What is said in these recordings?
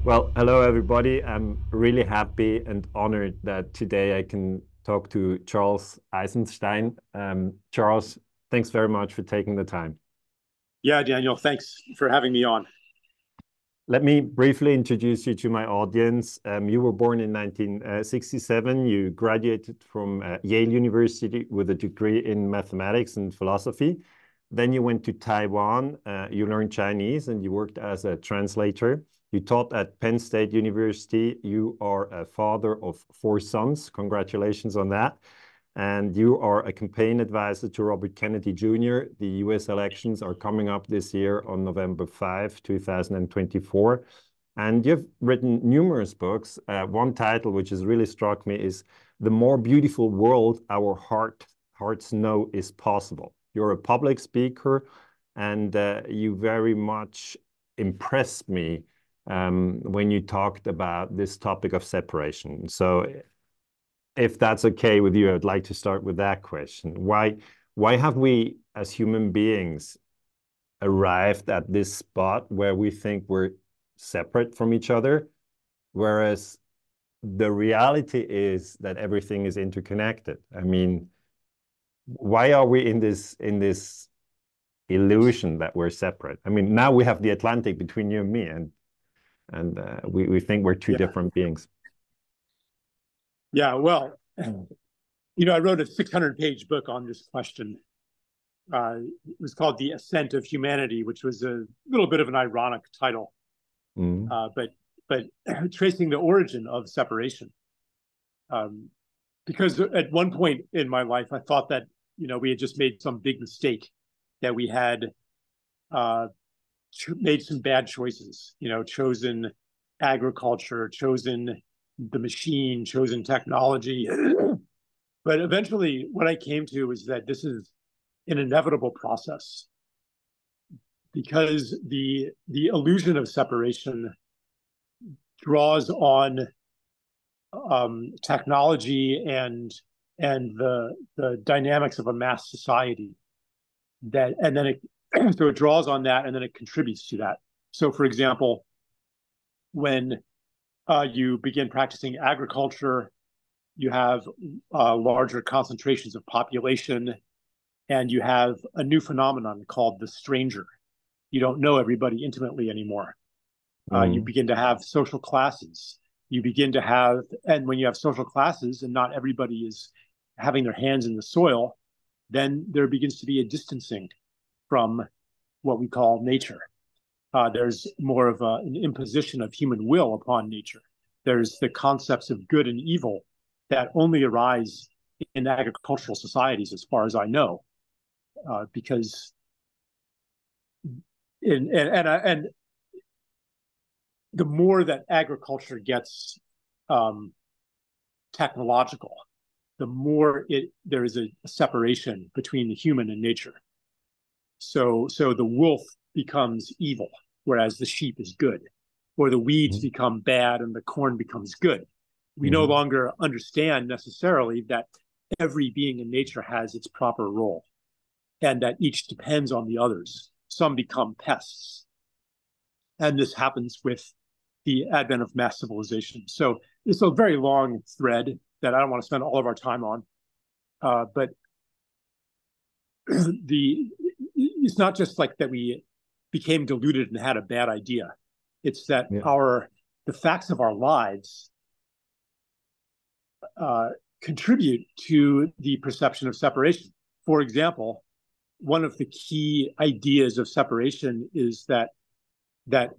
Well, hello everybody. I'm really happy and honored that today I can talk to Charles Eisenstein. Charles, thanks very much for taking the time. Yeah, Daniel, thanks for having me on. Let me briefly introduce you to my audience. You were born in 1967. You graduated from Yale University with a degree in mathematics and philosophy. Then you went to Taiwan. You learned Chinese and you worked as a translator. You taught at Penn State University. You are a father of four sons. Congratulations on that. And you are a campaign advisor to Robert Kennedy Jr. The US elections are coming up this year on November 5, 2024. And you've written numerous books. One title which has really struck me is The More Beautiful World Our Hearts Know Is Possible. You're a public speaker, and you very much impressed me when you talked about this topic of separation. So if that's okay with you, I'd like to start with that question. Why have we as human beings arrived at this spot where we think we're separate from each other, whereas the reality is that everything is interconnected? I mean, why are we in this illusion that we're separate? I mean, now we have the Atlantic between you and me, and we think we're two Yeah, different beings. yeah. Well, I wrote a 600-page book on this question. It was called The Ascent of Humanity, which was a little bit of an ironic title, Mm. but tracing the origin of separation. Because at one point in my life, I thought that we had just made some big mistake, that we had made some bad choices. Chosen agriculture, chosen the machine, chosen technology. But eventually, what I came to is that this is an inevitable process, because the illusion of separation draws on technology and the dynamics of a mass society, and then it so it draws on that, and then it contributes to that. So, for example, when you begin practicing agriculture, you have larger concentrations of population, and you have a new phenomenon called the stranger. You don't know everybody intimately anymore. You Mm. begin to have social classes. And when you have social classes and not everybody is having their hands in the soil, then there begins to be a distancing from what we call nature. There's more of an imposition of human will upon nature. There's the concepts of good and evil that only arise in agricultural societies, as far as I know, because and the more that agriculture gets technological, the more there is a separation between the human and nature. So the wolf becomes evil, whereas the sheep is good, or the weeds Mm. become bad and the corn becomes good. We no Mm. longer understand necessarily that every being in nature has its proper role, and that each depends on the others. Some become pests. And this happens with the advent of mass civilization. So it's a very long thread that I don't want to spend all of our time on. But it's not just like that we became deluded and had a bad idea. It's that Yeah. the facts of our lives contribute to the perception of separation. For example, one of the key ideas of separation is that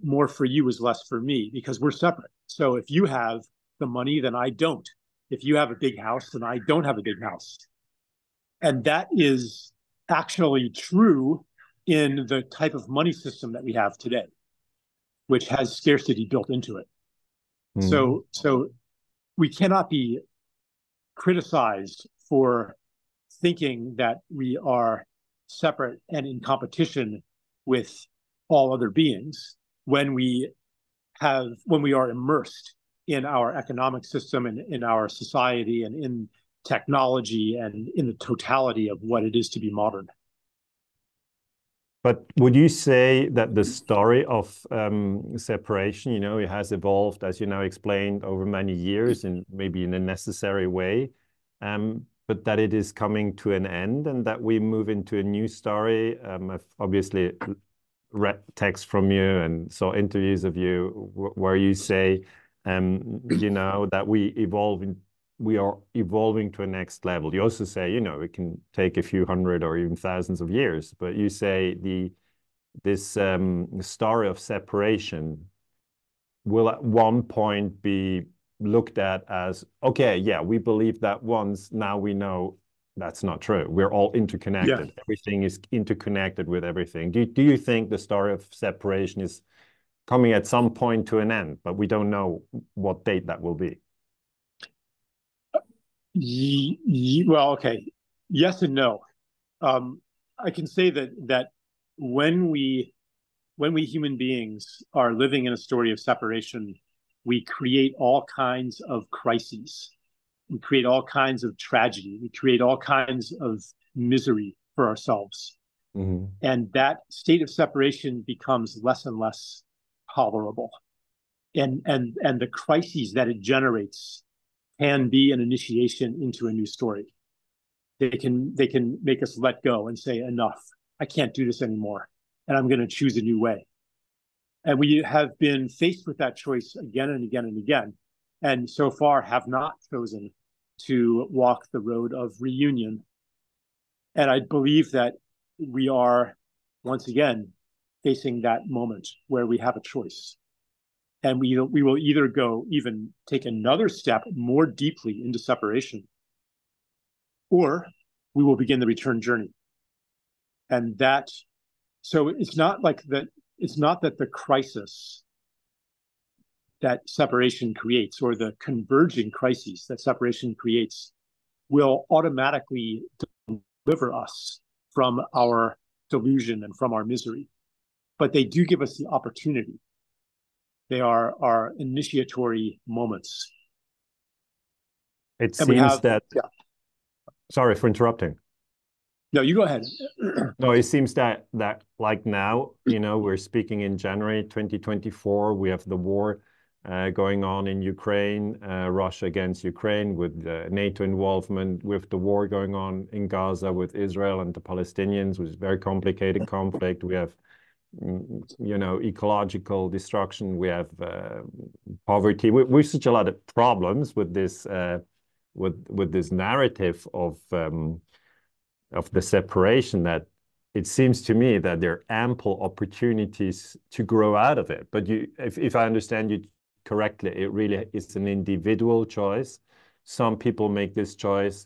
more for you is less for me, because we're separate. So if you have the money, then I don't. If you have a big house, then I don't have a big house. And that is actually true in the type of money system that we have today, which has scarcity built into it. Mm. So we cannot be criticized for thinking that we are separate and in competition with all other beings when we are immersed in our economic system and in our society and in technology and in the totality of what it is to be modern. But would you say that the story of separation, it has evolved, as you now explained, over many years and maybe in a necessary way, but that it is coming to an end and that we move into a new story? I've obviously read texts from you and saw interviews of you where you say, that we are evolving to a next level. You also say, it can take a few hundred or even thousands of years, but you say this story of separation will at one point be looked at as, okay, yeah, we believe that once, now we know that's not true. We're all interconnected. Yeah. Everything is interconnected with everything. Do you think the story of separation is coming at some point to an end, but we don't know what date that will be? Well, okay. Yes and no. I can say that when we human beings are living in a story of separation, we create all kinds of crises. We create all kinds of tragedy. We create all kinds of misery for ourselves. Mm-hmm. And that state of separation becomes less and less tolerable. And the crises that it generates can be an initiation into a new story. They can make us let go and say, enough, I can't do this anymore, and I'm going to choose a new way. And we have been faced with that choice again and again and again, and so far have not chosen to walk the road of reunion. And I believe that we are once again facing that moment where we have a choice. And we will either even take another step more deeply into separation, or we will begin the return journey. And so it's not that the crisis that separation creates, or the converging crises that separation creates, will automatically deliver us from our delusion and from our misery. But they do give us the opportunity. They are our initiatory moments. It seems that. Yeah. Sorry for interrupting. No, you go ahead. No, it seems that like now, we're speaking in January 2024. We have the war going on in Ukraine, Russia against Ukraine, with NATO involvement, with the war going on in Gaza with Israel and the Palestinians, which is a very complicated conflict. We have ecological destruction. We have poverty. We've such a lot of problems with this with this narrative of the separation, that it seems to me that there are ample opportunities to grow out of it. But if I understand you correctly, it really is an individual choice. Some people make this choice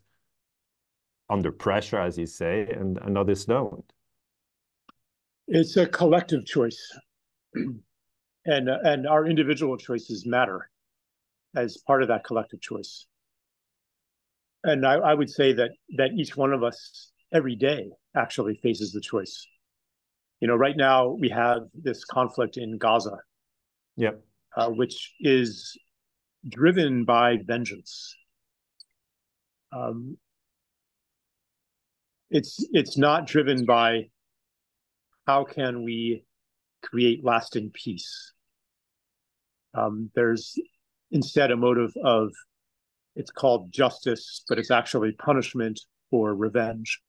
under pressure, as you say, and others don't. It's a collective choice, and our individual choices matter as part of that collective choice. And I would say that each one of us every day actually faces the choice. Right now we have this conflict in Gaza, Yep. Which is driven by vengeance. It's not driven by how can we create lasting peace. There's instead a motive of, it's called justice, but it's actually punishment or revenge,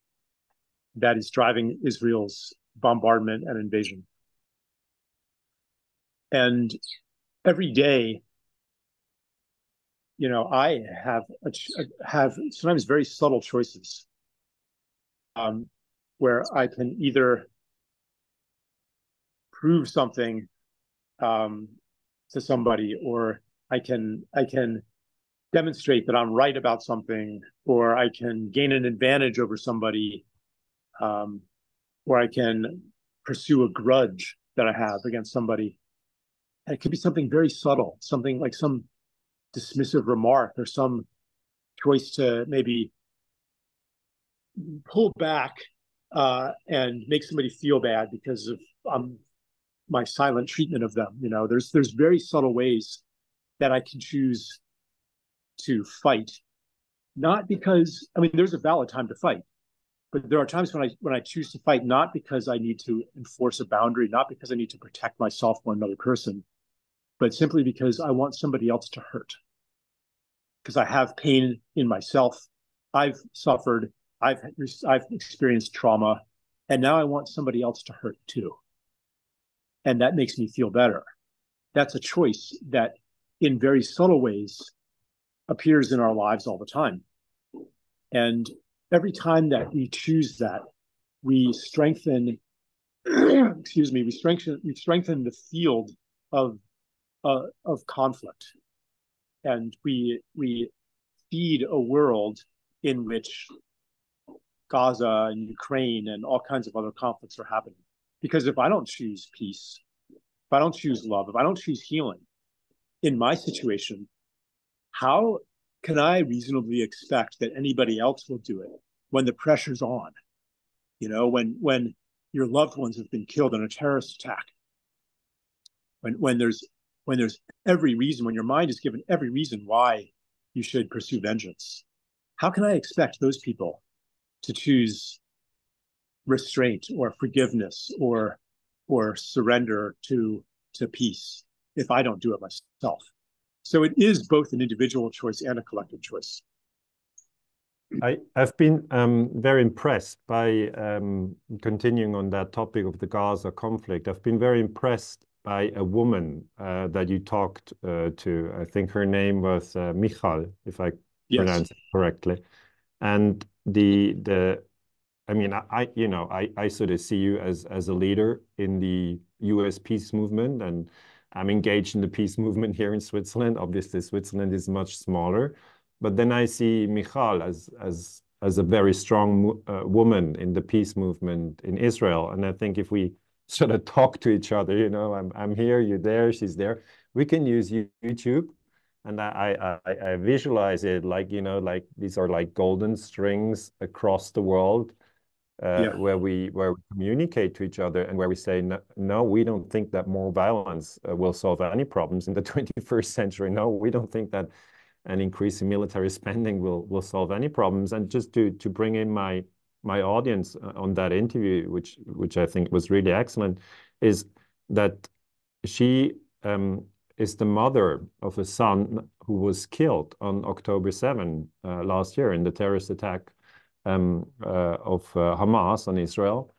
that is driving Israel's bombardment and invasion. And every day, I have sometimes very subtle choices, where I can either prove something to somebody, or I can demonstrate that I'm right about something, or I can gain an advantage over somebody, or I can pursue a grudge that I have against somebody. And it could be something very subtle, something like some dismissive remark, or some choice to maybe pull back and make somebody feel bad because of my silent treatment of them. There's very subtle ways that I can choose to fight, not because, there's a valid time to fight, But there are times when I choose to fight, not because I need to enforce a boundary, not because I need to protect myself or another person, but simply because I want somebody else to hurt. Because I have pain in myself. I've suffered. I've experienced trauma, and now I want somebody else to hurt too. And that makes me feel better. That's a choice that, in very subtle ways, appears in our lives all the time. And every time that we choose that, we strengthen, excuse me, we strengthen the field of conflict, and we feed a world in which Gaza and Ukraine and all kinds of other conflicts are happening. Because if I don't choose peace, if I don't choose love, if I don't choose healing in my situation, how can I reasonably expect that anybody else will do it when the pressure's on? You know, when your loved ones have been killed in a terrorist attack, when there's every reason, when your mind is given every reason why you should pursue vengeance, how can I expect those people to choose restraint or forgiveness or surrender to peace if I don't do it myself? So it is both an individual choice and a collective choice. I've been very impressed by, continuing on that topic of the Gaza conflict, I've been very impressed by a woman that you talked to. I think her name was Michal, if I pronounce it correctly. And I mean, I sort of see you as a leader in the US peace movement, and I'm engaged in the peace movement here in Switzerland. Obviously, Switzerland is much smaller, but then I see Michal as a very strong woman in the peace movement in Israel. And I think if we sort of talk to each other, you know, I'm here, you're there, she's there, we can use YouTube. And I visualize it like, you know, like these are like golden strings across the world. Where we communicate to each other and where we say, no, we don't think that more violence will solve any problems in the 21st century. No, we don't think that an increase in military spending will solve any problems. And just to bring in my audience on that interview, which I think was really excellent, is that she is the mother of a son who was killed on October 7 last year in the terrorist attack of Hamas on Israel,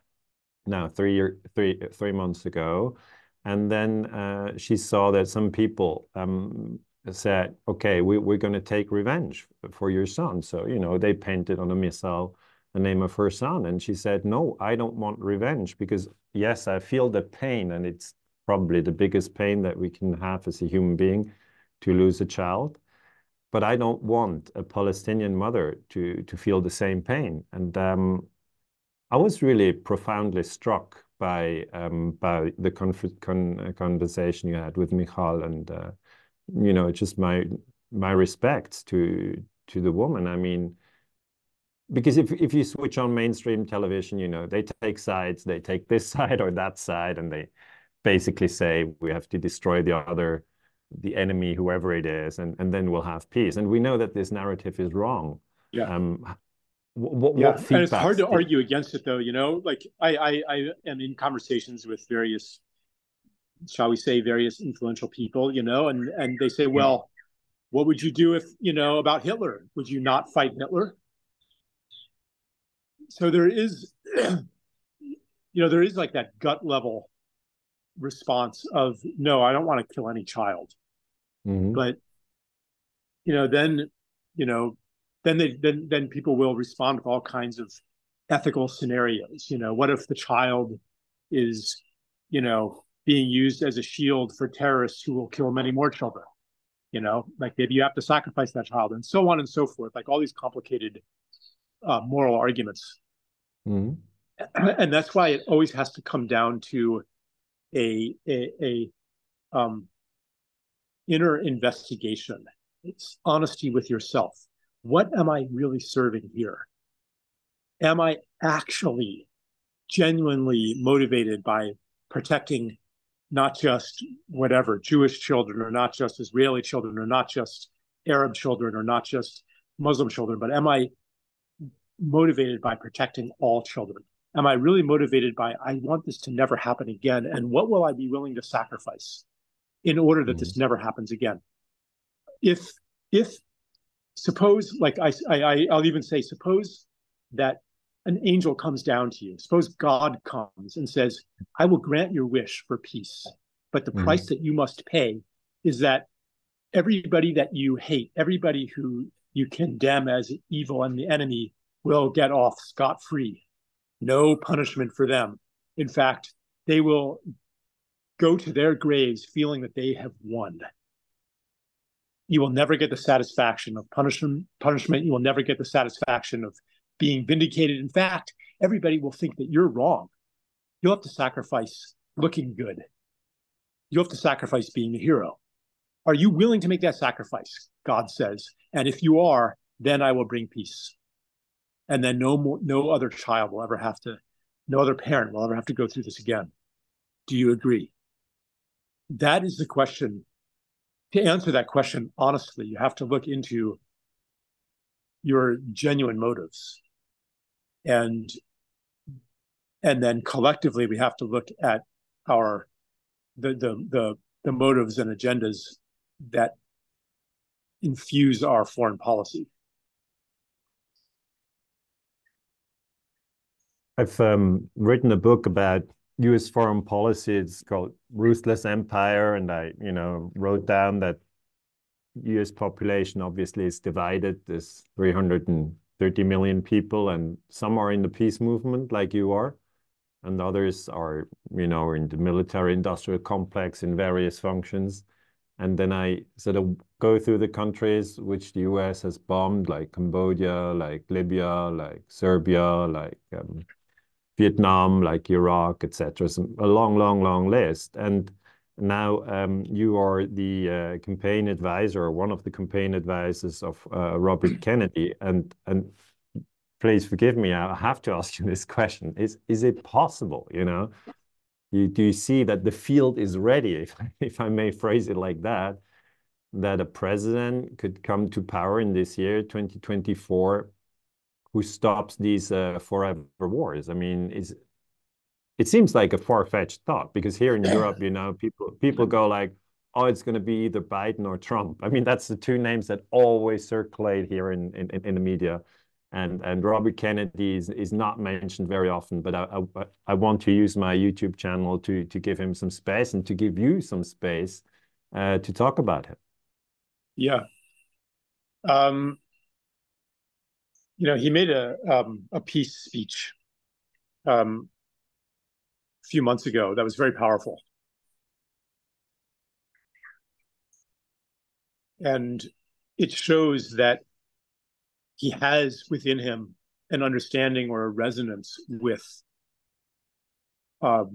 now 3 months ago. And then she saw that some people said, okay, we're going to take revenge for your son. So, you know, they painted on a missile the name of her son. And she said, no, I don't want revenge, because yes, I feel the pain, and it's probably the biggest pain that we can have as a human being, to lose a child. But I don't want a Palestinian mother to feel the same pain. And I was really profoundly struck by the conversation you had with Michal, and you know, just my respects to the woman. I mean, because if you switch on mainstream television, you know, they take sides, they take this side or that side, and they basically say we have to destroy the enemy, whoever it is, and then we'll have peace. And we know that this narrative is wrong. Yeah. What feedback? And it's hard to argue against it, though. You know, like I am in conversations with various, shall we say, various influential people. You know, and they say, well, what would you do if, you know, about Hitler? Would you not fight Hitler? So there is, you know, there is like that gut level response of, no, I don't want to kill any child. But, you know, then people will respond with all kinds of ethical scenarios. You know, what if the child is, you know, being used as a shield for terrorists who will kill many more children? You know, like maybe you have to sacrifice that child, and so on and so forth. Like all these complicated moral arguments. And that's why it always has to come down to a inner investigation. It's honesty with yourself. What am I really serving here? Am I actually genuinely motivated by protecting not just whatever, Jewish children, or not just Israeli children, or not just Arab children, or not just Muslim children, but am I motivated by protecting all children? Am I really motivated by, I want this to never happen again? And what will I be willing to sacrifice in order that this never happens again? If suppose, like I'll even say, suppose that an angel comes down to you. Suppose God comes and says, I will grant your wish for peace, but the price that you must pay is that everybody that you hate, everybody who you condemn as evil and the enemy, will get off scot-free. No punishment for them. In fact, they will go to their graves feeling that they have won. You will never get the satisfaction of punishment. You will never get the satisfaction of being vindicated. In fact, everybody will think that you're wrong. You'll have to sacrifice looking good. You'll have to sacrifice being a hero. Are you willing to make that sacrifice? God says. And if you are, then I will bring peace. And then no other child will ever have to, no other parent will ever have to go through this again. Do you agree? That is the question. To answer that question honestly, you have to look into your genuine motives. And then collectively, we have to look at the motives and agendas that infuse our foreign policy. I've written a book about US foreign policy. It's called Ruthless Empire. And I, wrote down that US population obviously is divided. There's 330 million people, and some are in the peace movement like you are, and others are, in the military industrial complex in various functions. And then I sort of go through the countries which the US has bombed, like Cambodia, like Libya, like Serbia, like Vietnam, like Iraq, etc. A long, long, long list. And now you are the campaign advisor, or one of the campaign advisors of Robert Kennedy. And please forgive me, I have to ask you this question. Is it possible, do you see that the field is ready, if I may phrase it like that a president could come to power in this year, 2024, who stops these forever wars? I mean, it seems like a far-fetched thought, because here in Europe, people go like, oh, it's going to be either Biden or Trump. I mean, that's the two names that always circulate here in the media. And Robert Kennedy is not mentioned very often, but I want to use my YouTube channel to give him some space, and to give you some space to talk about him. Yeah. He made a peace speech a few months ago that was very powerful. And it shows that he has within him an understanding or a resonance with a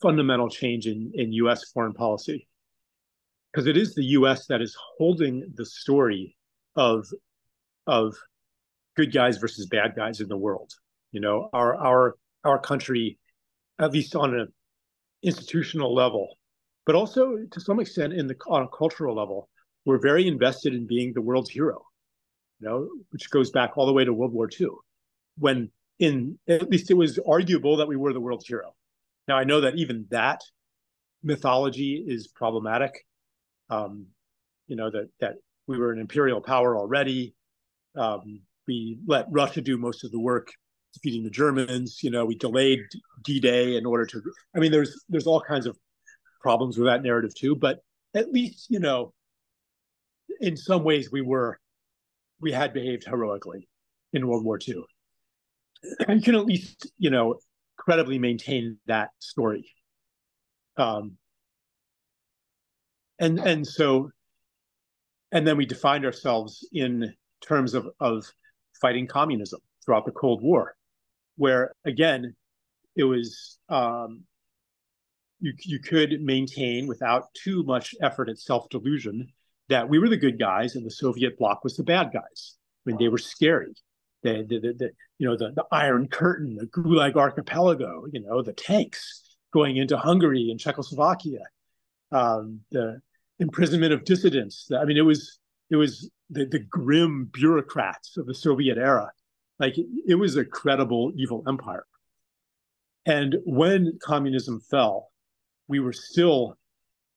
fundamental change in US foreign policy. Because it is the US that is holding the story of good guys versus bad guys in the world. Our country, at least on an institutional level, but also to some extent on a cultural level, we're very invested in being the world's hero. Which goes back all the way to World War II, when at least it was arguable that we were the world's hero. Now, I know that even that mythology is problematic. That we were an imperial power already. We let Russia do most of the work defeating the Germans. We delayed D-Day in order to. I mean, there's all kinds of problems with that narrative too. But at least in some ways we had behaved heroically in World War II. And you can at least, credibly maintain that story. And then we defined ourselves in terms of fighting communism throughout the Cold War, where again, it was you could maintain without too much effort at self-delusion that we were the good guys and the Soviet bloc was the bad guys. I mean, they were scary. The Iron Curtain, the Gulag Archipelago, the tanks going into Hungary and Czechoslovakia, the imprisonment of dissidents. I mean, it was the grim bureaucrats of the Soviet era Like it was a credible evil empire. And when communism fell, we were still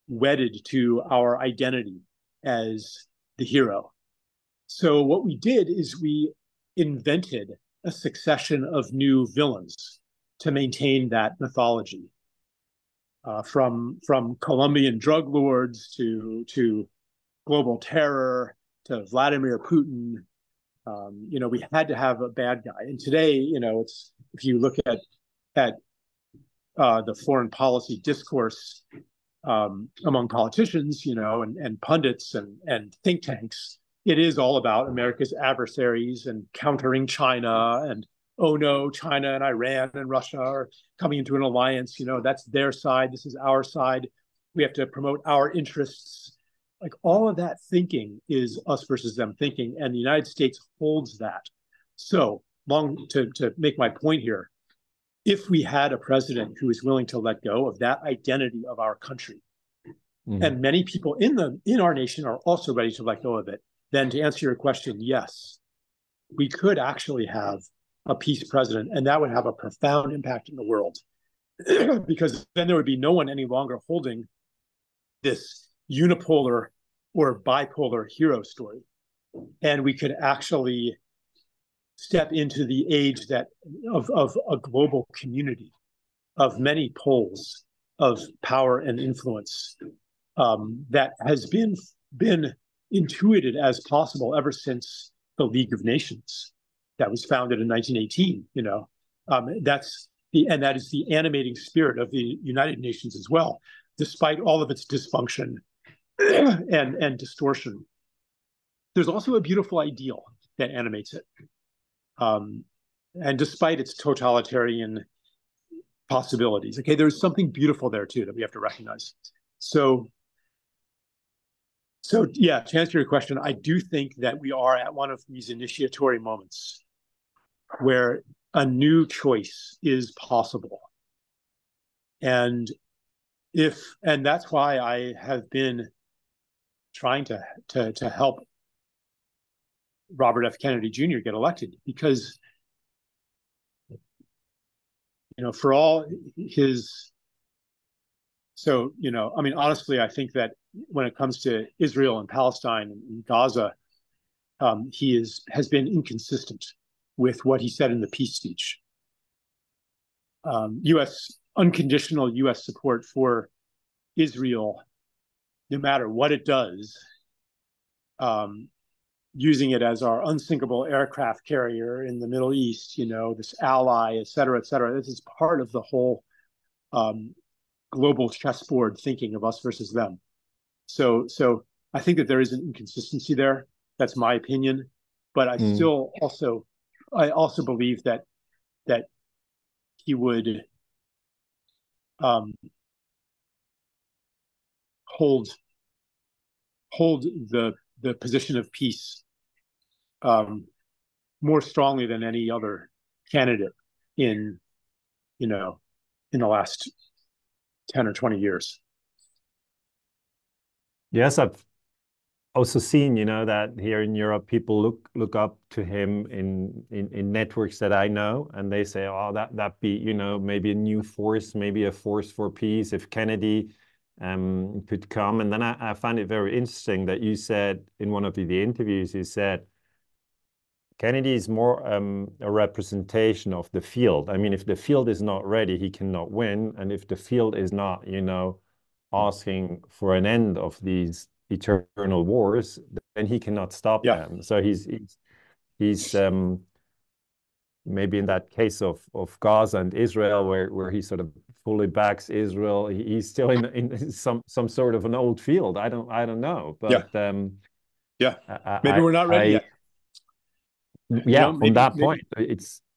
wedded to our identity as the hero. So what we did is we invented a succession of new villains to maintain that mythology, from Colombian drug lords to global terror to Vladimir Putin. We had to have a bad guy. And today, it's if you look at the foreign policy discourse among politicians, and pundits and think tanks, it is all about America's adversaries and countering China and, oh no, China and Iran and Russia are coming into an alliance. That's their side. This is our side. We have to promote our interests. Like all of that thinking is us versus them thinking, and the United States holds that. So to make my point here, if we had a president who is willing to let go of that identity of our country, and many people in our nation are also ready to let go of it, then to answer your question, yes, we could actually have a peace president, and that would have a profound impact in the world, because then there would be no one any longer holding this unipolar or bipolar hero story, and we could actually step into the age of a global community of many poles of power and influence, that has been intuited as possible ever since the League of Nations that was founded in 1918. That is the animating spirit of the United Nations as well, despite all of its dysfunction and distortion. There's also a beautiful ideal that animates it. And despite its totalitarian possibilities, okay, there's something beautiful there too that we have to recognize. So yeah, to answer your question, I do think that we are at one of these initiatory moments where a new choice is possible. And that's why I have been trying to help Robert F. Kennedy Jr. get elected, because for all his, honestly, I think that when it comes to Israel and Palestine and Gaza, he has been inconsistent with what he said in the peace speech. Unconditional U.S. support for Israel, no matter what it does, using it as our unsinkable aircraft carrier in the Middle East, this ally, et cetera, et cetera. This is part of the whole global chessboard thinking of us versus them. So I think that there is an inconsistency there. That's my opinion. But I still also believe that he would hold the position of peace more strongly than any other candidate in the last 10 or 20 years. Yes, I've also seen, that here in Europe, people look up to him in networks that I know, and they say, oh, that be, maybe a new force, maybe a force for peace if Kennedy could come. And then I find it very interesting that you said in one of the interviews, you said Kennedy is more a representation of the field. I mean, if the field is not ready, he cannot win. And if the field is not, asking for an end of these eternal wars, then he cannot stop them. So he's maybe in that case of Gaza and Israel, where he sort of fully backs Israel, he's still in some sort of an old field. I don't know, but maybe we're not ready yet. Yeah, from that point,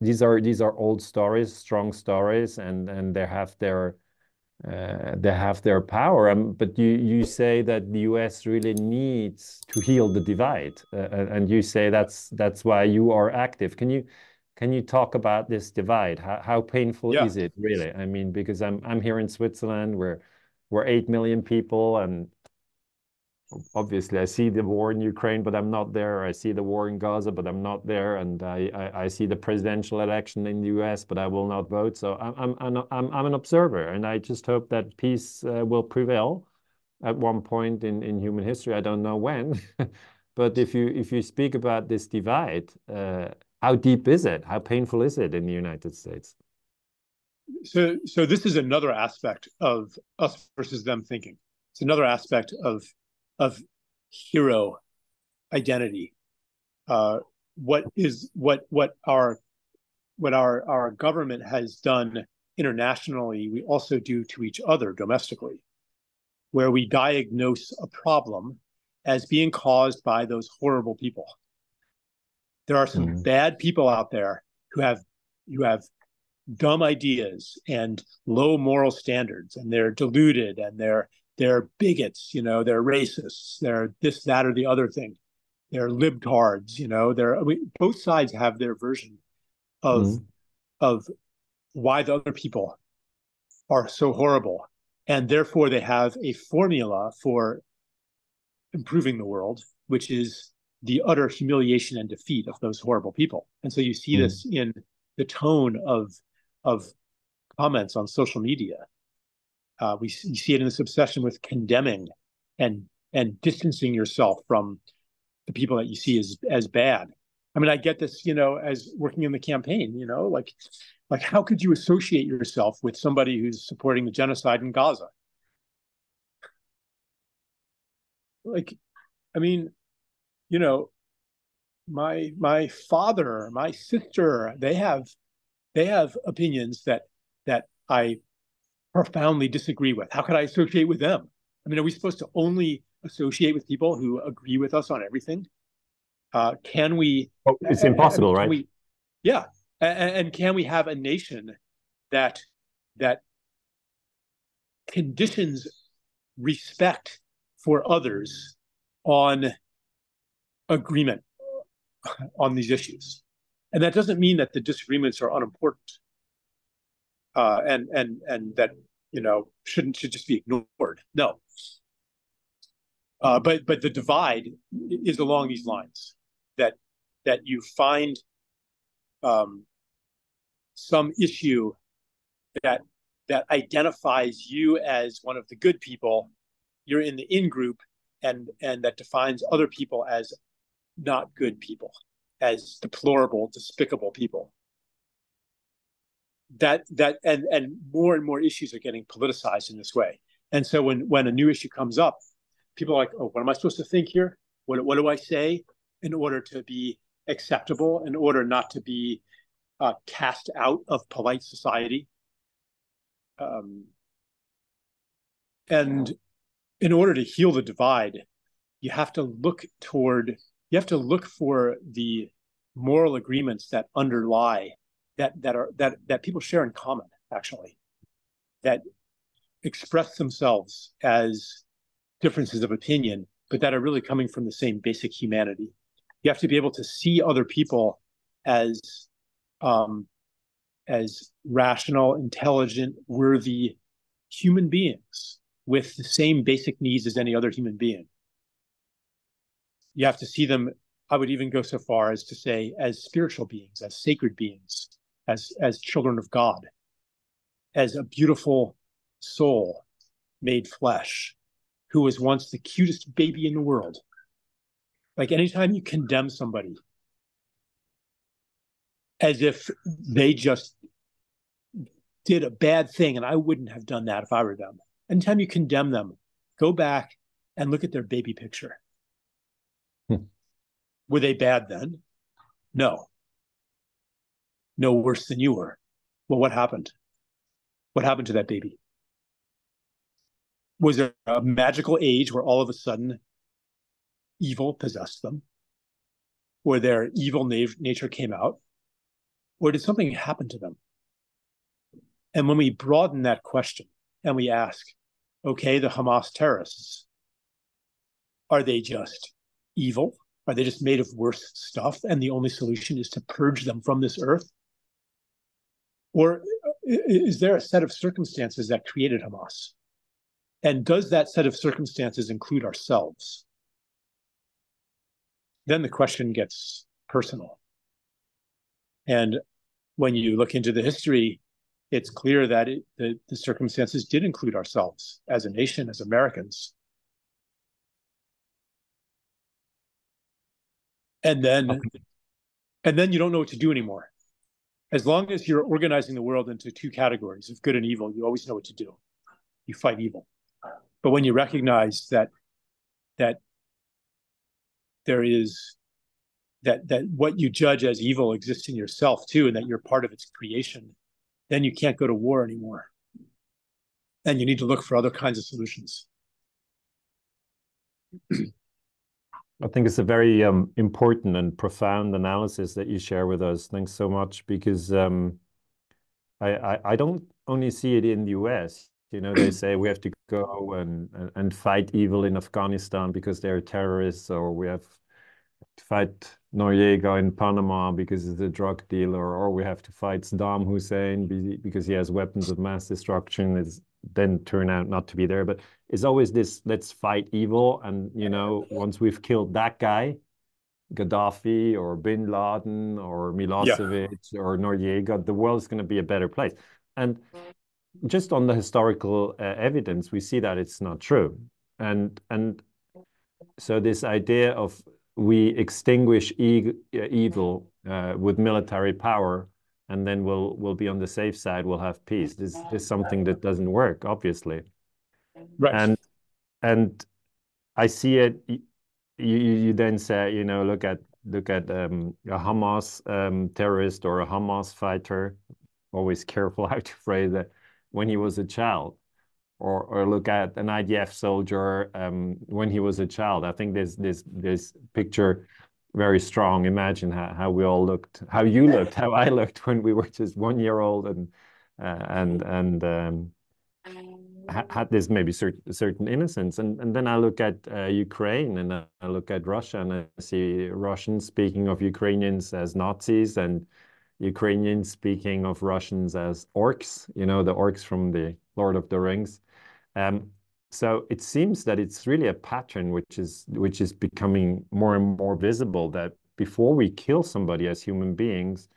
these are old stories, strong stories, and they have their power. But you say that the US really needs to heal the divide, and you say that's why you are active. Can you talk about this divide? How painful is it really? I mean, because I'm here in Switzerland, we're 8 million people, and obviously I see the war in Ukraine, but I'm not there. I see the war in Gaza, but I'm not there. And I see the presidential election in the US, but I will not vote. So I'm an observer, and I just hope that peace will prevail at one point in human history. I don't know when, but if you speak about this divide, how deep is it? How painful is it in the United States? So this is another aspect of us versus them thinking. It's another aspect of hero identity. What our government has done internationally, we also do to each other domestically, where we diagnose a problem as being caused by those horrible people. There are some bad people out there who have dumb ideas and low moral standards, and they're deluded, and they're bigots, they're racists, they're this, that, or the other thing. They're libtards, both sides have their version of why the other people are so horrible. And therefore they have a formula for improving the world, which is the utter humiliation and defeat of those horrible people. And so you see this in the tone of comments on social media. You see it in this obsession with condemning and distancing yourself from the people that you see as bad. I mean, I get this, as working in the campaign, like how could you associate yourself with somebody who's supporting the genocide in Gaza? Like, I mean, my father, my sister, they have opinions that I profoundly disagree with. How could I associate with them? I mean, are we supposed to only associate with people who agree with us on everything? Can we? Oh, it's impossible, right? Yeah, and can we have a nation that conditions respect for others on agreement on these issues? And that doesn't mean that the disagreements are unimportant, and that should just be ignored. No, but the divide is along these lines, that you find some issue that identifies you as one of the good people. You're in the in group, and that defines other people as not good people, as deplorable, despicable people. And more issues are getting politicized in this way. And so when a new issue comes up, people are like, oh, what am I supposed to think here? What do I say in order to be acceptable, in order not to be cast out of polite society? And in order to heal the divide, you have to look for the moral agreements that underlie that people share in common, actually, that express themselves as differences of opinion, but that are really coming from the same basic humanity. You have to be able to see other people as rational, intelligent, worthy human beings with the same basic needs as any other human being. You have to see them, I would even go so far as to say, as spiritual beings, as sacred beings, as children of God, as a beautiful soul made flesh, who was once the cutest baby in the world. Like, anytime you condemn somebody as if they just did a bad thing, and I wouldn't have done that if I were them. Anytime you condemn them, go back and look at their baby picture. Were they bad then? No. No worse than you were. Well, what happened? What happened to that baby? Was there a magical age where all of a sudden evil possessed them? Where their evil nature came out? Or did something happen to them? And when we broaden that question and we ask, okay, the Hamas terrorists, are they just evil? Are they just made of worse stuff, and the only solution is to purge them from this earth? Or is there a set of circumstances that created Hamas? And does that set of circumstances include ourselves? Then the question gets personal. And when you look into the history, it's clear that the circumstances did include ourselves as a nation, as Americans. And then you don't know what to do anymore. As long as you're organizing the world into two categories of good and evil, you always know what to do. You fight evil. But when you recognize that there is that what you judge as evil exists in yourself too, and that you're part of its creation, then you can't go to war anymore. And you need to look for other kinds of solutions. I think it's a very important and profound analysis that you share with us. Thanks so much, because I don't only see it in the US. You know, they say we have to go and fight evil in Afghanistan because they're terrorists, or we have to fight Noriega in Panama because he's a drug dealer, or we have to fight Saddam Hussein because he has weapons of mass destruction. It's then turn out not to be there. But it's always this, let's fight evil. And, you know, once we've killed that guy, Gaddafi or Bin Laden or Milosevic or Noriega, the world's going to be a better place. And just on the historical evidence, we see that it's not true. And so this idea of we extinguish evil with military power, and then we'll be on the safe side, we'll have peace. This is something that doesn't work, obviously. Right. And I see it. You then say, you know, look at a Hamas terrorist or a Hamas fighter. Always careful how to phrase that. When he was a child, or look at an IDF soldier when he was a child. I think this picture very strong. Imagine how we all looked, how you looked, how I looked when we were just 1 year old and had this maybe certain innocence. And then I look at Ukraine, and I look at Russia, and I see Russians speaking of Ukrainians as Nazis, and Ukrainians speaking of Russians as orcs, you know, the orcs from the Lord of the Rings. So it seems that it's really a pattern which is becoming more and more visible, that before we kill somebody as human beings,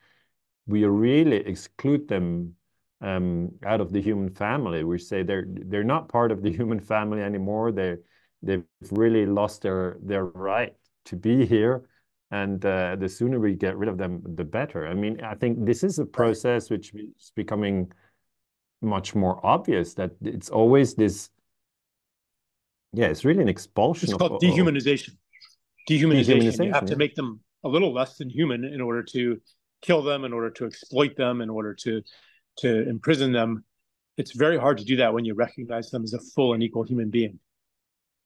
we really exclude them out of the human family. We say they're not part of the human family anymore. They've really lost their right to be here. And the sooner we get rid of them, the better. I mean, I think this is a process which is becoming much more obvious, that it's always this, yeah, it's really an expulsion. It's called dehumanization. Dehumanization. You have to make them a little less than human in order to kill them, in order to exploit them, in order to imprison them. It's very hard to do that when you recognize them as a full and equal human being.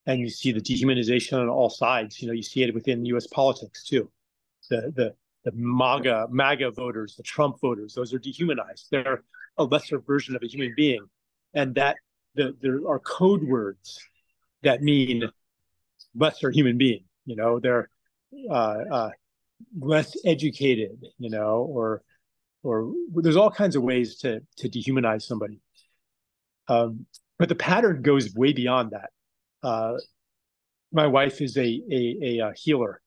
And you see the dehumanization on all sides. You know, you see it within US politics too. The MAGA voters, the Trump voters, those are dehumanized. They're a lesser version of a human being. And that there are code words that mean lesser human being. You know, they're less educated, you know, or there's all kinds of ways to dehumanize somebody. But the pattern goes way beyond that. My wife is a healer.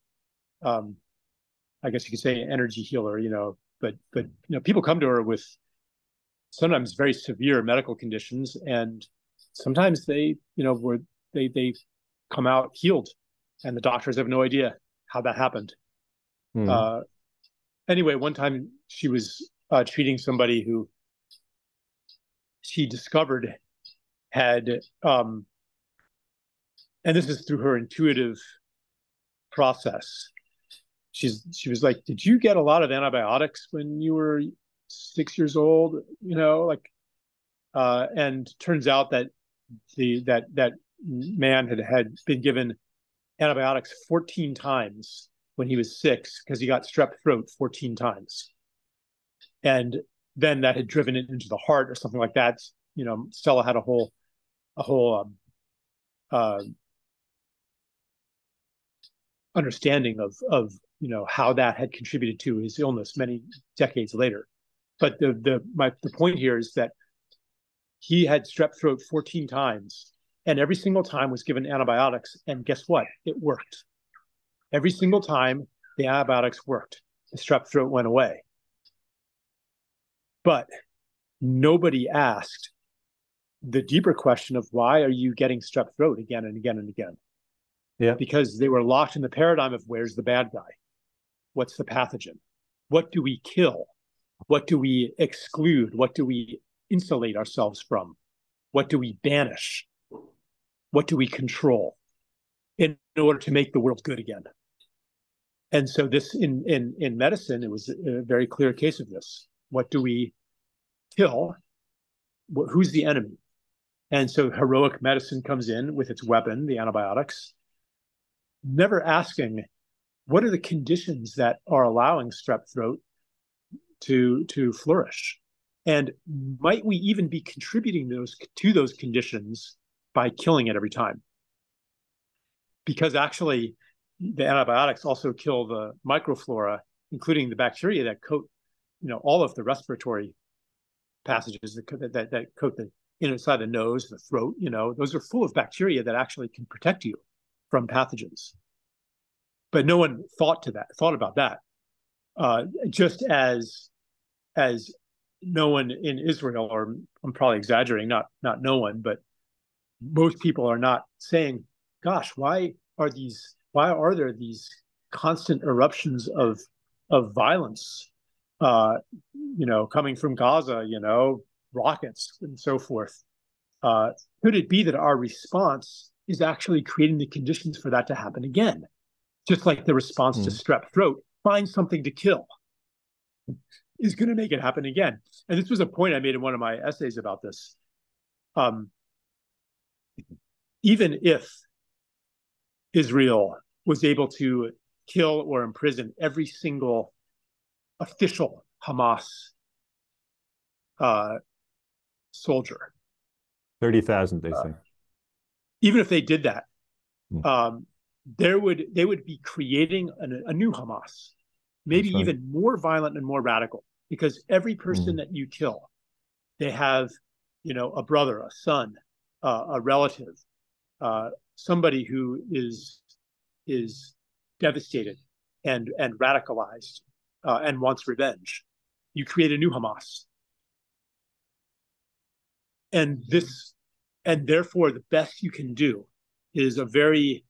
I guess you could say an energy healer, you know, but you know, people come to her with sometimes very severe medical conditions, and sometimes they, you know, they come out healed, and the doctors have no idea how that happened. Anyway, one time she was treating somebody who she discovered had and this is through her intuitive process. She was like, "Did you get a lot of antibiotics when you were 6 years old?" You know, like, and turns out that that man had been given antibiotics 14 times when he was 6 because he got strep throat 14 times, and then that had driven it into the heart or something like that. You know, Stella had a whole understanding of you know how that had contributed to his illness many decades later. But the point here is that he had strep throat 14 times, and every single time was given antibiotics. And guess what? It worked. Every single time the antibiotics worked. The strep throat went away. But nobody asked the deeper question of why are you getting strep throat again and again and again? Yeah. Because they were locked in the paradigm of where's the bad guy? What's the pathogen? What do we kill? What do we exclude? What do we insulate ourselves from? What do we banish? What do we control in order to make the world good again? And so this in medicine, it was a very clear case of this. What do we kill? Who's the enemy? And so heroic medicine comes in with its weapon, the antibiotics, never asking what are the conditions that are allowing strep throat to flourish? And might we even be contributing to those conditions by killing it every time? Because actually, the antibiotics also kill the microflora, including the bacteria that coat, all of the respiratory passages that coat the inside the nose, the throat. Those are full of bacteria that actually can protect you from pathogens. But no one thought about that. Just as no one in Israel, or I'm probably exaggerating, not no one, but most people are not saying, gosh, why are there these constant eruptions of violence, coming from Gaza, rockets and so forth? Could it be that our response is actually creating the conditions for that to happen again? Just like the response to strep throat, find something to kill, is going to make it happen again. And this was a point I made in one of my essays about this. Even if Israel was able to kill or imprison every single official Hamas soldier, 30,000, they say. even if they did that, they would be creating a new Hamas, maybe right, even more violent and more radical, because every person that you kill, they have, a brother, a son, a relative, somebody who is devastated and radicalized and wants revenge. You create a new Hamas, and therefore the best you can do is a very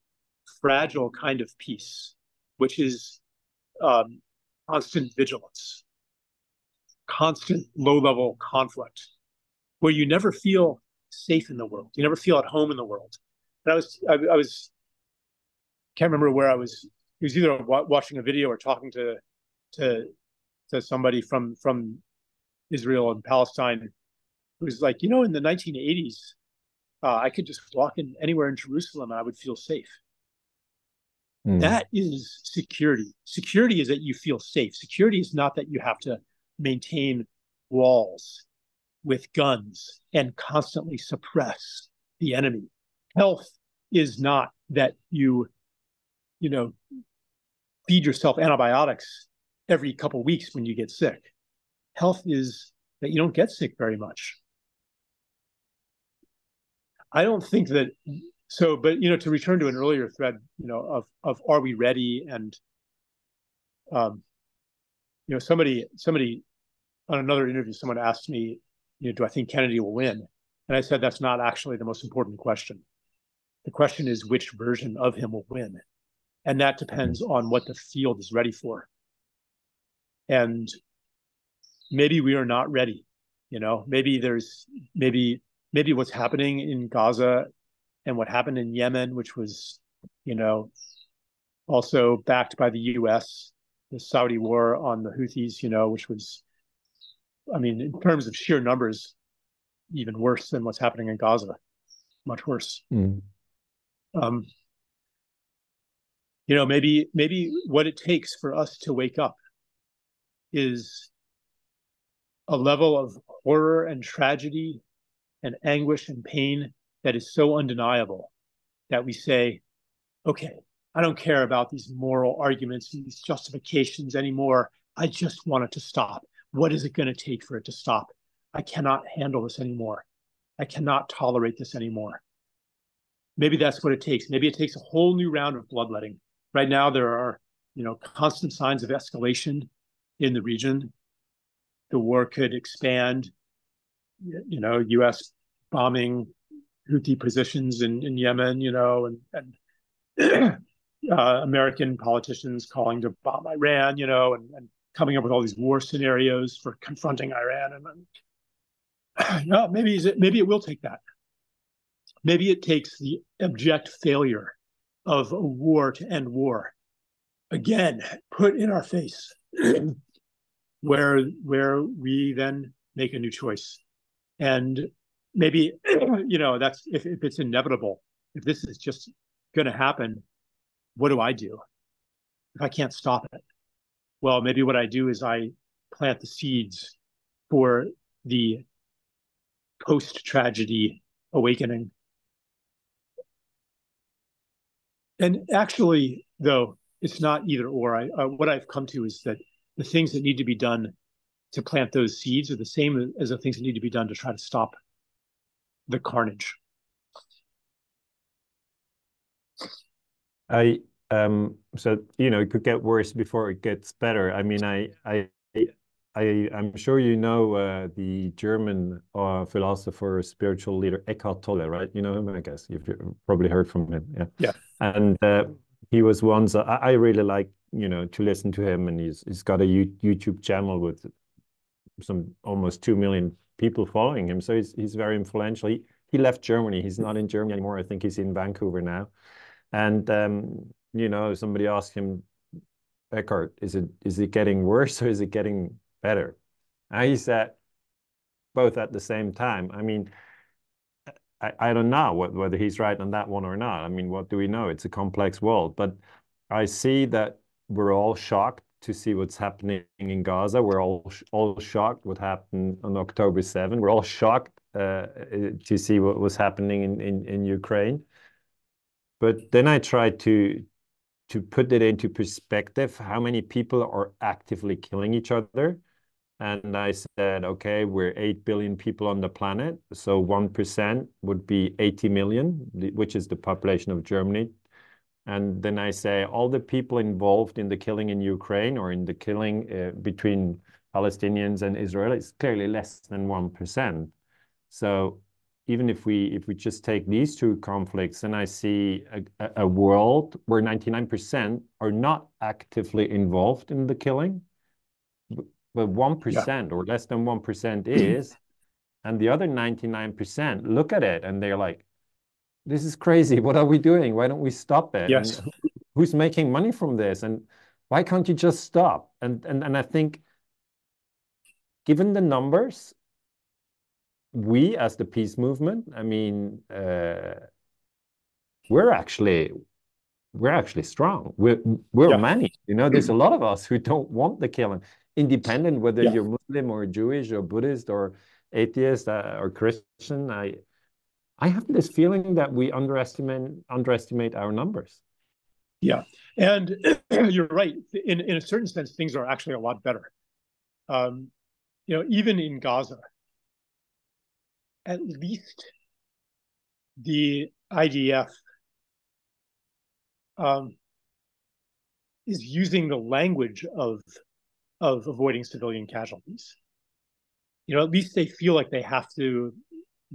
fragile kind of peace, which is constant vigilance, constant low-level conflict, where you never feel safe in the world. You never feel at home in the world. And I was can't remember where I was. It was either watching a video or talking to somebody from Israel and Palestine, who was like, in the 1980s, I could just walk in anywhere in Jerusalem and I would feel safe. That is security. Security is that you feel safe. Security is not that you have to maintain walls with guns and constantly suppress the enemy. Health is not that you feed yourself antibiotics every couple of weeks when you get sick. Health is that you don't get sick very much. I don't think that so, but to return to an earlier thread, of are we ready? And somebody on another interview, someone asked me, do I think Kennedy will win? And I said that's not actually the most important question. The question is which version of him will win, and that depends on what the field is ready for. And maybe we are not ready. Maybe what's happening in Gaza and what happened in Yemen, which was, also backed by the US, the Saudi war on the Houthis, which was, in terms of sheer numbers, even worse than what's happening in Gaza, much worse. Maybe what it takes for us to wake up is a level of horror and tragedy and anguish and pain that is so undeniable that we say, okay, I don't care about these moral arguments and these justifications anymore. I just want it to stop. What is it going to take for it to stop? I cannot handle this anymore. I cannot tolerate this anymore. maybe that's what it takes. Maybe it takes a whole new round of bloodletting. Right now, there are, constant signs of escalation in the region. The war could expand. U.S. bombing Houthi positions in Yemen, and American politicians calling to bomb Iran, and coming up with all these war scenarios for confronting Iran. And maybe it will take that. Maybe it takes the abject failure of a war to end war, again, put in our face, where we then make a new choice. And maybe, that's if it's inevitable, if this is just going to happen, what do I do if I can't stop it? Well, maybe what I do is I plant the seeds for the post-tragedy awakening. And actually, though, it's not either or. What I've come to is that the things that need to be done to plant those seeds are the same as the things that need to be done to try to stop the carnage. So it could get worse before it gets better. I mean, I'm sure the German philosopher, spiritual leader Eckhart Tolle, right? You know him, I guess. You've probably heard from him. Yeah. Yeah. And he was once, I really like, to listen to him, and he's got a YouTube channel with some almost 2 million people following him. So he's very influential. He left Germany. He's not in Germany anymore. I think he's in Vancouver now. And somebody asked him, Eckhart, is it getting worse or is it getting better? And he said, both at the same time. I mean, I don't know whether he's right on that one or not. I mean, what do we know? It's a complex world. But I see that we're all shocked to see what's happening in Gaza. We're all shocked what happened on October 7. We're all shocked to see what was happening in Ukraine. But then I try to put it into perspective, how many people are actively killing each other. And I said, okay, we're 8 billion people on the planet. So 1% would be 80 million, which is the population of Germany. And then I say all the people involved in the killing in Ukraine or in the killing between Palestinians and Israel is clearly less than 1%. So even if we just take these two conflicts, then I see a world where 99% are not actively involved in the killing, but 1% or less than 1% is, and the other 99% look at it and they're like, this is crazy. What are we doing? Why don't we stop it? Yes. And who's making money from this? And why can't you just stop? And I think, given the numbers, we as the peace movement, I mean, we're actually strong. We're many. There's a lot of us who don't want the killing, independent whether you're Muslim or Jewish or Buddhist or atheist or Christian. I have this feeling that we underestimate our numbers. Yeah, and you're right. In a certain sense, things are actually a lot better. Even in Gaza, at least the IDF is using the language of avoiding civilian casualties. At least they feel like they have to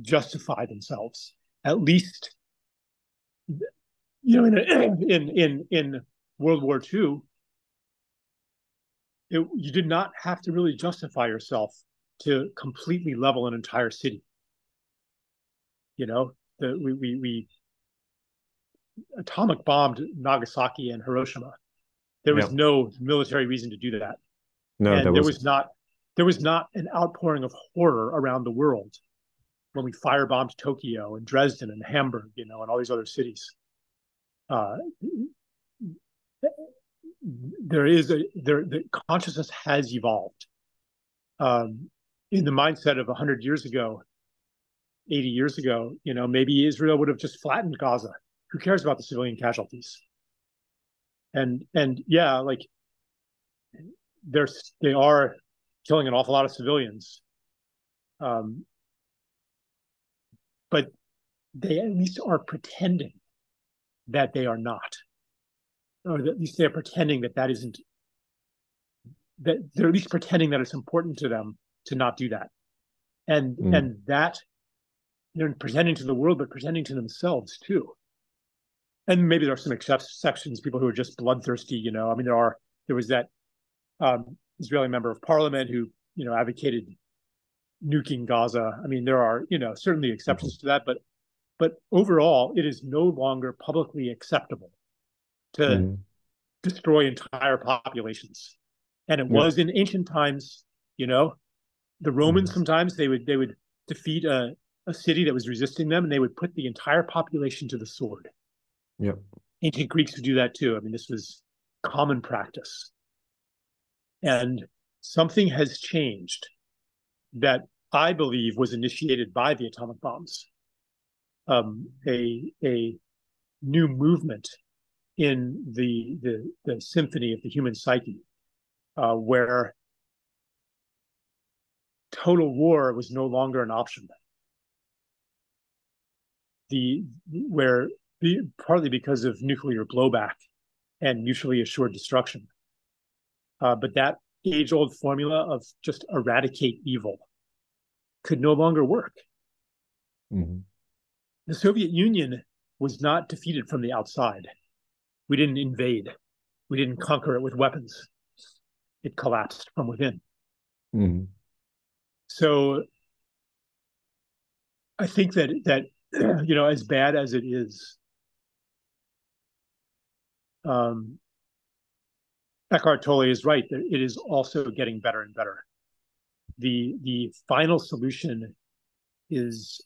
justify themselves. At least, in World War II, you did not have to really justify yourself to completely level an entire city. We atomic bombed Nagasaki and Hiroshima. There was no military reason to do that. No, and there was not an outpouring of horror around the world when we firebombed Tokyo and Dresden and Hamburg, and all these other cities. The consciousness has evolved. In the mindset of 100 years ago, 80 years ago, maybe Israel would have just flattened Gaza. Who cares about the civilian casualties? And yeah, like they are killing an awful lot of civilians. But they at least are pretending that they are not, or at least they're pretending that that isn't, that they're at least pretending that it's important to them to not do that. And that they're pretending to the world, but pretending to themselves too. And maybe there are some exceptions, people who are just bloodthirsty, you know. I mean, there was that Israeli member of parliament who, you know, advocated nuking Gaza. I mean, there are, you know, certainly exceptions to that, but overall, it is no longer publicly acceptable to destroy entire populations. And it was in ancient times, you know, the Romans sometimes they would defeat a city that was resisting them, and they would put the entire population to the sword. Yep. Ancient Greeks would do that too. I mean, this was common practice. And something has changed that I believe was initiated by the atomic bombs. A new movement in the symphony of the human psyche, where total war was no longer an option. Partly because of nuclear blowback and mutually assured destruction. But that age-old formula of just eradicate evil could no longer work. The Soviet Union was not defeated from the outside. We didn't invade. We didn't conquer it with weapons. It collapsed from within. So I think that you know, as bad as it is, Eckhart Tolle is right that it is also getting better and better. The final solution is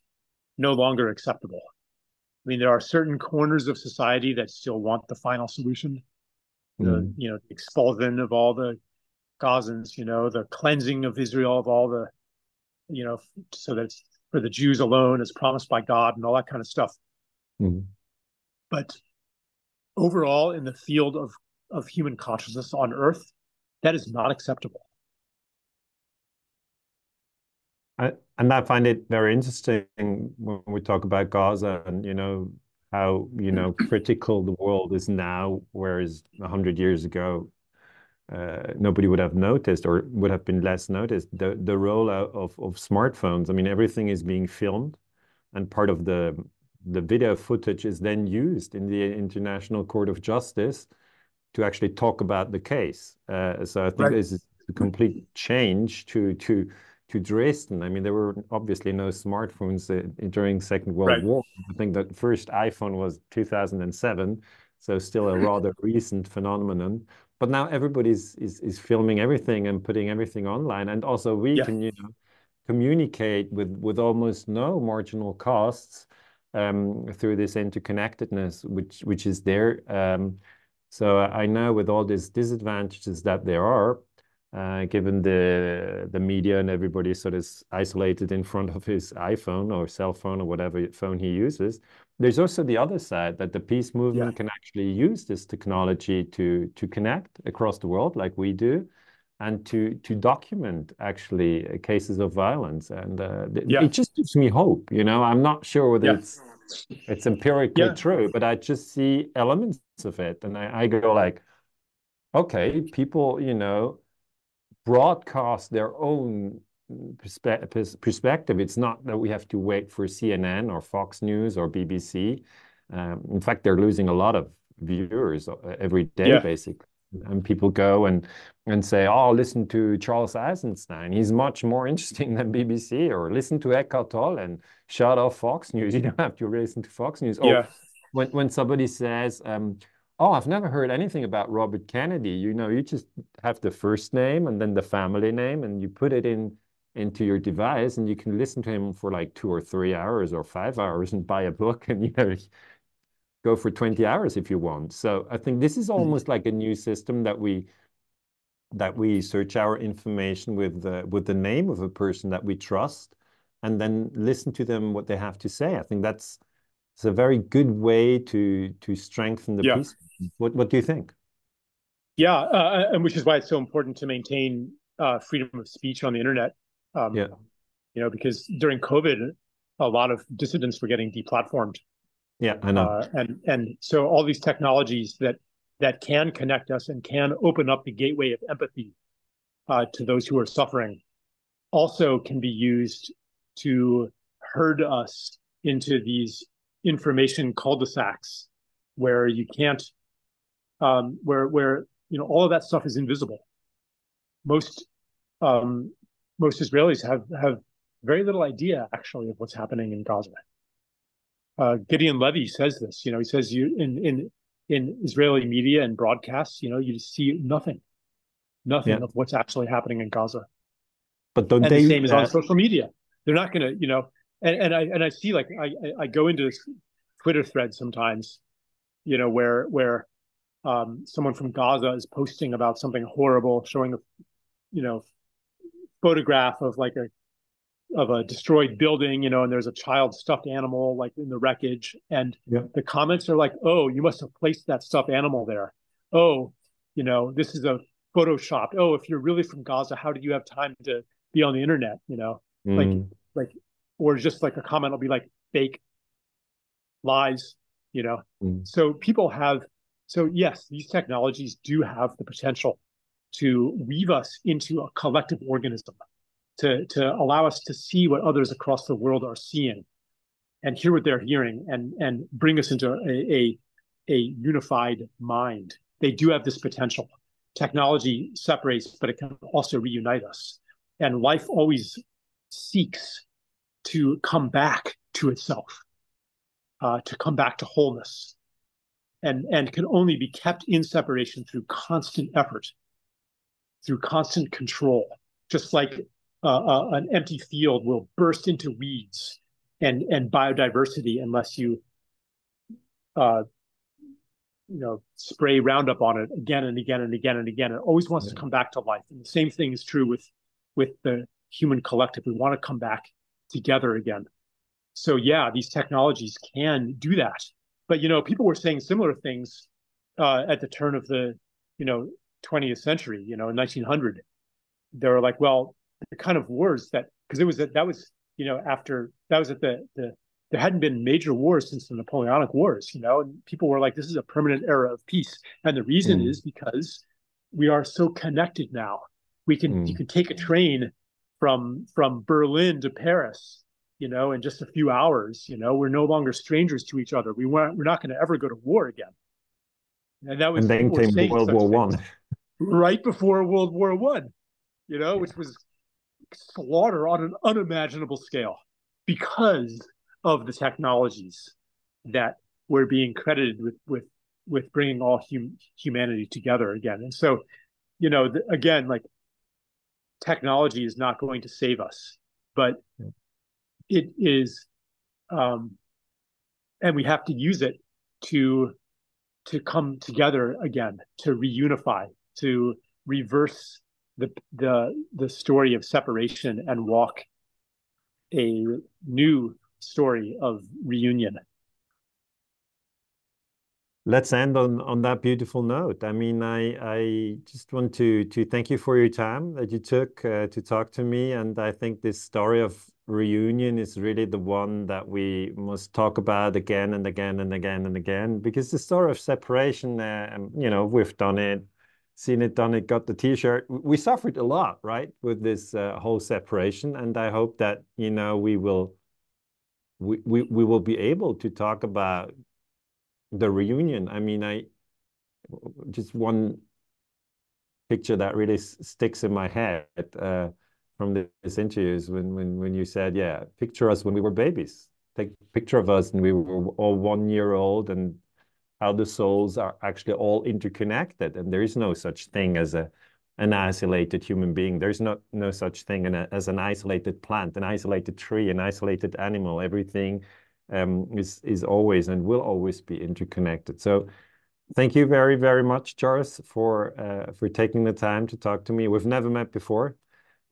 no longer acceptable. I mean, there are certain corners of society that still want the final solution. The, you know, the expulsion of all the Gazans, you know, the cleansing of Israel of all the, you know, so that it's for the Jews alone as promised by God and all that kind of stuff. But overall, in the field of human consciousness on Earth, that is not acceptable. And I find it very interesting when we talk about Gaza and, you know, how, you know, critical the world is now, whereas 100 years ago, nobody would have noticed or would have been less noticed. The rollout of smartphones. I mean, everything is being filmed, and part of the video footage is then used in the International Court of Justice to actually talk about the case. So I think this is a complete change to Dresden. I mean, there were obviously no smartphones during Second World War. I think the first iPhone was 2007, so still a rather recent phenomenon. But now everybody's is filming everything and putting everything online, and also we can, you know, communicate with almost no marginal costs through this interconnectedness, which is there. So I know with all these disadvantages that there are, given the media and everybody sort of isolated in front of his iPhone or cell phone or whatever phone he uses, there's also the other side that the peace movement can actually use this technology to connect across the world like we do, and to document actually cases of violence. And it just gives me hope. You know, I'm not sure whether it's empirically true, but I just see elements of it. And I go like, okay, people, you know, broadcast their own perspective. It's not that we have to wait for CNN or Fox News or BBC. In fact, they're losing a lot of viewers every day, basically. And people go and say, oh, listen to Charles Eisenstein. He's much more interesting than BBC. Or listen to Eckhart Tolle and shut off Fox News. You don't have to listen to Fox News. Or when somebody says, oh, I've never heard anything about Robert Kennedy. You know, you just have the first name and then the family name, and you put it into your device, and you can listen to him for like 2 or 3 hours or 5 hours and buy a book, and, you know, go for 20 hours if you want. So I think this is almost like a new system that we search our information with the name of a person that we trust, and then listen to them, what they have to say. I think it's a very good way to strengthen the peace. What do you think? And which is why it's so important to maintain freedom of speech on the internet. You know, because during COVID, a lot of dissidents were getting deplatformed. Yeah, I know. And so all these technologies that can connect us and can open up the gateway of empathy to those who are suffering also can be used to herd us into these information cul-de-sacs where you can't, where all of that stuff is invisible. Most most Israelis have very little idea actually of what's happening in Gaza. Gideon Levy says this. He says in Israeli media and broadcasts, you see nothing of what's actually happening in Gaza. But don't and they? The same is on social media. They're not going to, and I see, like, I go into Twitter threads sometimes, where someone from Gaza is posting about something horrible, showing a photograph of a destroyed building, and there's a child stuffed animal like in the wreckage, and the comments are like, "Oh, you must have placed that stuffed animal there. Oh, this is a Photoshop. Oh, if you're really from Gaza, how did you have time to be on the internet?" Like, or just like a comment will be like fake lies, So yes, these technologies do have the potential to weave us into a collective organism, to allow us to see what others across the world are seeing and hear what they're hearing, and bring us into a unified mind. They do have this potential. Technology separates, but it can also reunite us. And life always seeks to come back to itself, to come back to wholeness, and can only be kept in separation through constant effort, through constant control. Just like an empty field will burst into weeds and biodiversity unless you spray Roundup on it again and again and again and again. It always wants to come back to life. And the same thing is true with the human collective. We want to come back together again. So yeah, these technologies can do that. But people were saying similar things at the turn of the 20th century. In 1900, they were like, well, the kind of wars because that was after that was at there hadn't been major wars since the Napoleonic Wars, and people were like, this is a permanent era of peace. And the reason is because we are so connected now. You can take a train from Berlin to Paris, in just a few hours. We're no longer strangers to each other. We're not going to ever go to war again. And that was, and then came World War One, right before World War One, which was slaughter on an unimaginable scale because of the technologies that were being credited with bringing all humanity together again. And so, again, like, technology is not going to save us, but it is, and we have to use it to come together again, to reunify, to reverse the story of separation and walk a new story of reunion. Let's end on that beautiful note. I mean, I just want to thank you for your time that you took to talk to me. And I think this story of reunion is really the one that we must talk about again and again and again and again, because the story of separation, we've done it, seen it, done it, got the T-shirt. We suffered a lot, right, with this whole separation. And I hope that, we will be able to talk about the reunion. I mean, just one picture that really sticks in my head from this interview is when you said, yeah, picture us when we were babies. Take a picture of us and we were all 1 year old, and how the souls are actually all interconnected. And there is no such thing as an isolated human being. There's no such thing as an isolated plant, an isolated tree, an isolated animal. Everything is always and will always be interconnected. So thank you very, very much, Charles, for taking the time to talk to me. We've never met before.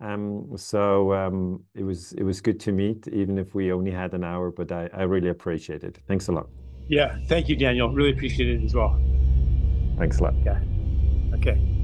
It was good to meet, even if we only had an hour, but I really appreciate it. Thanks a lot. Yeah, thank you, Daniel. Really appreciate it as well. Thanks a lot. Yeah. Okay.